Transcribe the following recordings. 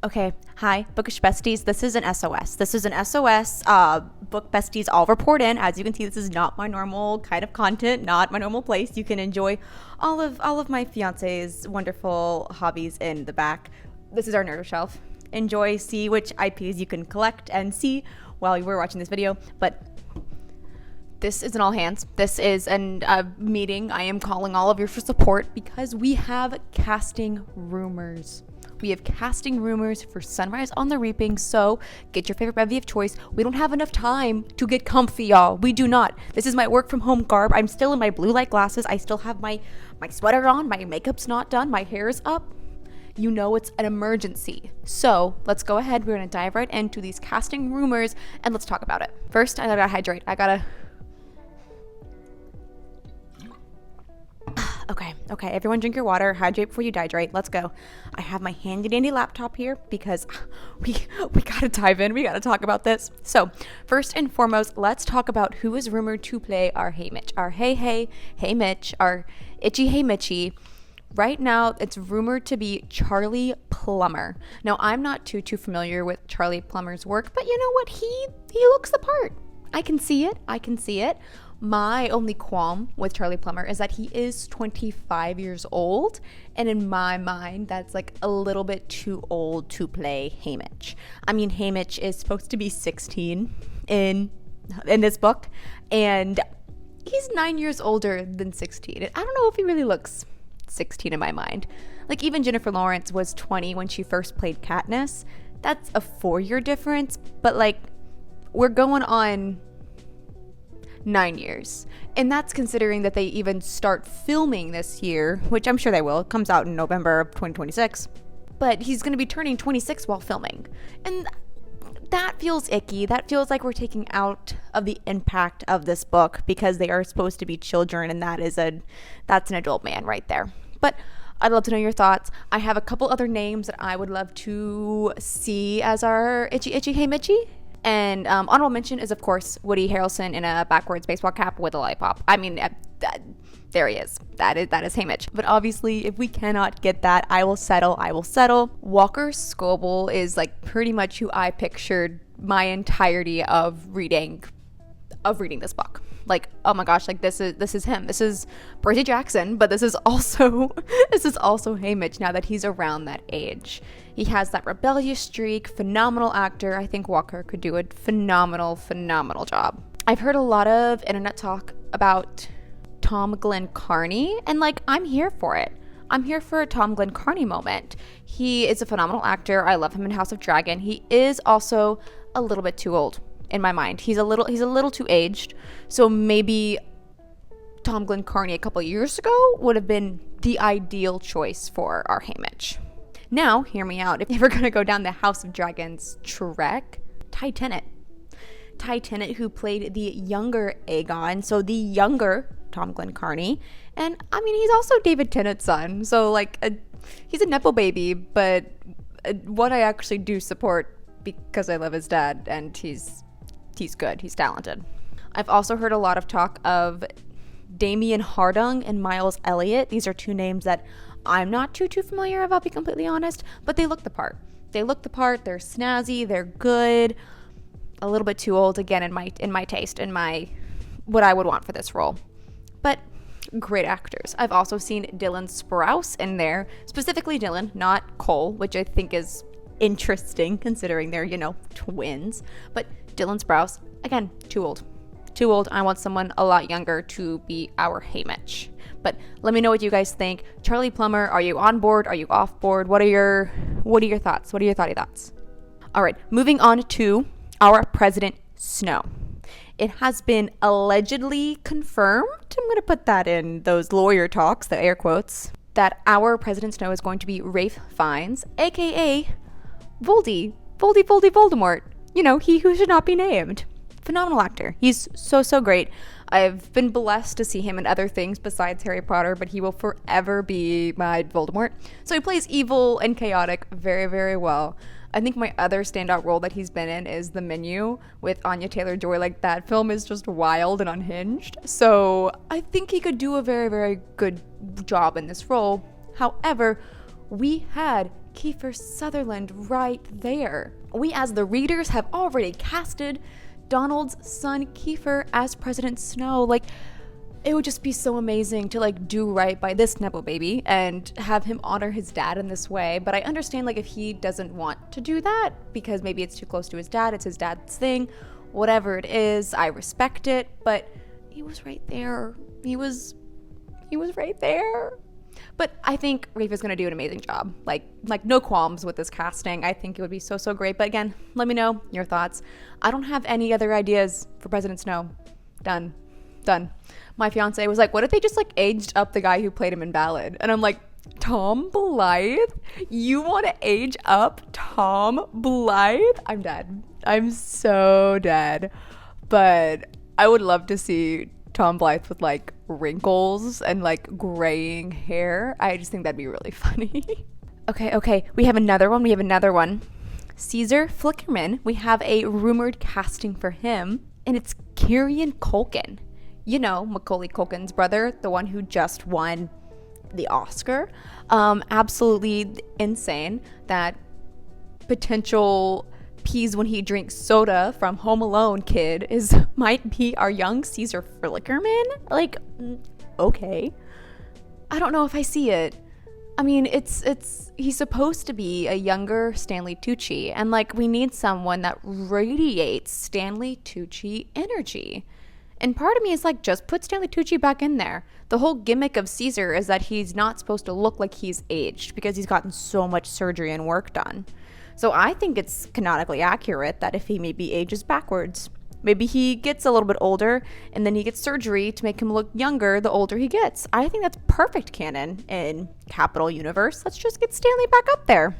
Okay, hi, Bookish Besties. This is an SOS. This is an SOS. Book Besties all report in. As you can see, this is not my normal kind of content, not my normal place. You can enjoy all of my fiance's wonderful hobbies in the back. This is our nerd shelf. Enjoy, see which IPs you can collect and see while you were watching this video. But this is an all hands. This is a meeting. I am calling all of you for support because we have casting rumors. We have casting rumors for Sunrise on the Reaping, so get your favorite bevy of choice. We don't have enough time to get comfy, y'all. We do not. This is my work from home garb. I'm still in my blue light glasses. I still have my sweater on. My makeup's not done. My hair is up. You know it's an emergency. So let's go ahead. We're going to dive right into these casting rumors and let's talk about it. First, I gotta hydrate. Okay, everyone drink your water, hydrate before you dehydrate. Let's go. I have my handy dandy laptop here because we gotta dive in. We gotta talk about this. So first and foremost, let's talk about who is rumored to play our Haymitch. Our Haymitch, our itchy Haymitchy. Right now, it's rumored to be Charlie Plummer. Now, I'm not too familiar with Charlie Plummer's work, but you know what? He looks the part. I can see it. My only qualm with Charlie Plummer is that he is 25 years old, and in my mind, that's like a little bit too old to play Haymitch. I mean, Haymitch is supposed to be 16 in this book, and he's 9 years older than 16. I don't know if he really looks 16 in my mind. Like, even Jennifer Lawrence was 20 when she first played Katniss. That's a 4-year difference, but like, we're going on 9 years. And that's considering that they even start filming this year, which I'm sure they will. It comes out in November of 2026. But he's going to be turning 26 while filming. And that feels icky. That feels like we're taking out of the impact of this book because they are supposed to be children, and that's an adult man right there. But I'd love to know your thoughts. I have a couple other names that I would love to see as our itchy Haymitchy. And honorable mention is, of course, Woody Harrelson in a backwards baseball cap with a lollipop. I mean, there he is. That is Haymitch. But obviously, if we cannot get that, I will settle. Walker Scobell is like pretty much who I pictured my entirety of reading this book. Like, oh my gosh, like this is him. This is Percy Jackson, but this is also Haymitch now that he's around that age. He has that rebellious streak, phenomenal actor. I think Walker could do a phenomenal job. I've heard a lot of internet talk about Tom Glen Carney, and like, I'm here for it. I'm here for a Tom Glen Carney moment. He is a phenomenal actor. I love him in House of Dragon. He is also a little bit too old in my mind. He's a little too aged. So maybe Tom Glen Carney a couple years ago would have been the ideal choice for our Haymitch. Now, hear me out. If we're going to go down the House of Dragons trek, Ty Tennant, who played the younger Aegon, so the younger Tom Glen Carney. And I mean, he's also David Tennant's son. So like, he's a Nepo baby, but what I actually do support because I love his dad, and he's good. He's talented. I've also heard a lot of talk of Damien Hardung and Miles Elliott. These are two names that I'm not too familiar with, I'll be completely honest, but they look the part. They're snazzy, they're good, a little bit too old, again, in my taste, in my what I would want for this role. But great actors. I've also seen Dylan Sprouse in there, specifically Dylan, not Cole, which I think is interesting considering they're, twins. But Dylan Sprouse, again, too old. I want someone a lot younger to be our Haymitch. But let me know what you guys think. Charlie Plummer, are you on board? Are you off board? What are your thoughts? What are your thoughts? All right, moving on to our President Snow. It has been allegedly confirmed, I'm going to put that in those lawyer talks, the air quotes, that our President Snow is going to be Ralph Fiennes, aka Voldemort. He who should not be named. Phenomenal actor. He's so great. I've been blessed to see him in other things besides Harry Potter, but he will forever be my Voldemort. So he plays evil and chaotic very, very well. I think my other standout role that he's been in is The Menu with Anya Taylor-Joy. Like, that film is just wild and unhinged. So I think he could do a very, very good job in this role. However, we had Kiefer Sutherland right there. We as the readers have already casted Donald's son Kiefer as President Snow. Like, it would just be so amazing to like do right by this Nepo baby and have him honor his dad in this way. But I understand like if he doesn't want to do that because maybe it's too close to his dad, it's his dad's thing, whatever it is, I respect it. But he was right there. He was right there. But I think Rafe is going to do an amazing job. Like no qualms with this casting. I think it would be so great. But again, let me know your thoughts. I don't have any other ideas for President Snow. Done. My fiance was like, what if they just like aged up the guy who played him in Ballad? And I'm like, Tom Blythe? You want to age up Tom Blythe? I'm dead. I'm so dead. But I would love to see Tom Blythe with like wrinkles and like graying hair. I just think that'd be really funny. Okay. We have another one. Caesar Flickerman. We have a rumored casting for him, and it's Kieran Culkin. You know, Macaulay Culkin's brother, the one who just won the Oscar. Absolutely insane. That potential pees when he drinks soda from Home Alone kid might be our young Caesar Flickerman. Like, okay. I don't know if I see it. I mean, he's supposed to be a younger Stanley Tucci, and like we need someone that radiates Stanley Tucci energy. And part of me is like, just put Stanley Tucci back in there. The whole gimmick of Caesar is that he's not supposed to look like he's aged because he's gotten so much surgery and work done. So I think it's canonically accurate that if he maybe ages backwards, maybe he gets a little bit older and then he gets surgery to make him look younger the older he gets. I think that's perfect canon in Capital Universe. Let's just get Stanley back up there.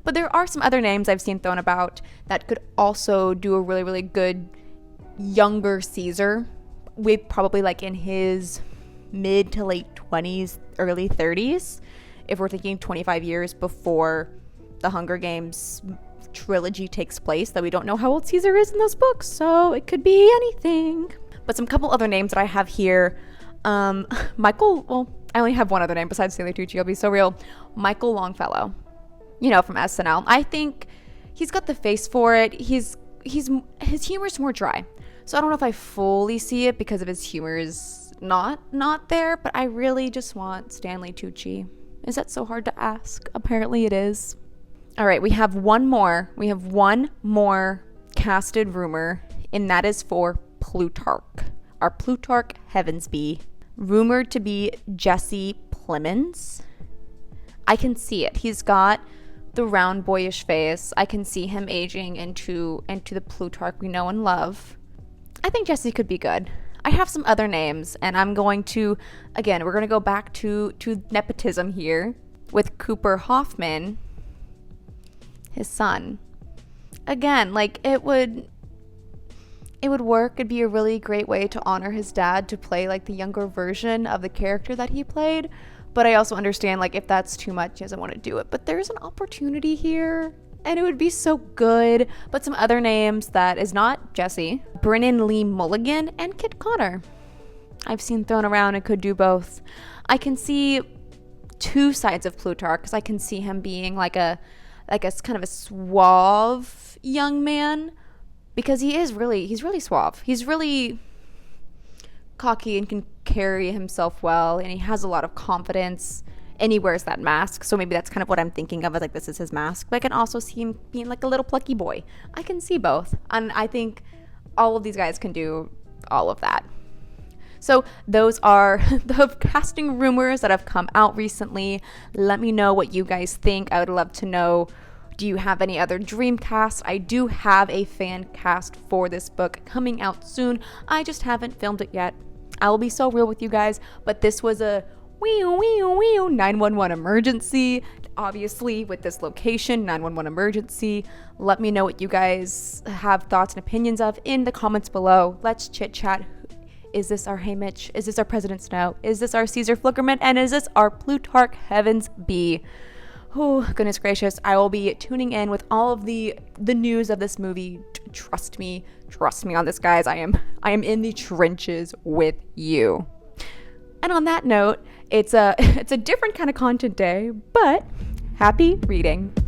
But there are some other names I've seen thrown about that could also do a really good younger Caesar, with probably like in his mid to late 20s, early 30s, if we're thinking 25 years before the Hunger Games trilogy takes place, though we don't know how old Caesar is in those books, so it could be anything. But some couple other names that I have here, Michael, well, I only have one other name besides Stanley Tucci, I'll be so real. Michael Longfellow, you know, from SNL. I think he's got the face for it. His humor's more dry. So I don't know if I fully see it because of his humor is not there, but I really just want Stanley Tucci. Is that so hard to ask? Apparently it is. All right, we have one more. We have one more casted rumor, and that is for Plutarch. Our Plutarch Heavensbee, rumored to be Jesse Plemons. I can see it. He's got the round boyish face. I can see him aging into the Plutarch we know and love. I think Jesse could be good. I have some other names, and I'm going to, again, we're going to go back to nepotism here with Cooper Hoffman, his son. Again, like it would work. It'd be a really great way to honor his dad, to play like the younger version of the character that he played. But I also understand like if that's too much, he doesn't want to do it. But there's an opportunity here, and it would be so good. But some other names that is not Jesse: Brennan Lee Mulligan and Kit Connor. I've seen thrown around and could do both. I can see two sides of Plutarch, because I can see him being like a kind of a suave young man, because he's really suave. He's really cocky and can carry himself well, and he has a lot of confidence, and he wears that mask, so maybe that's kind of what I'm thinking of as like this is his mask. But I can also see him being like a little plucky boy. I can see both, and I think all of these guys can do all of that. So those are the casting rumors that have come out recently. Let me know what you guys think. I would love to know, do you have any other dream cast? I do have a fan cast for this book coming out soon. I just haven't filmed it yet. I will be so real with you guys, but this was a 911 emergency. Obviously, with this location, 911 emergency. Let me know what you guys have thoughts and opinions of in the comments below. Let's chit chat. Is this our Haymitch? Is this our President Snow? Is this our Caesar Flickerman? And is this our Plutarch Heavensbee? Oh, goodness gracious. I will be tuning in with all of the news of this movie. Trust me on this, guys. I am in the trenches with you. And on that note, it's a different kind of content day, but Happy reading.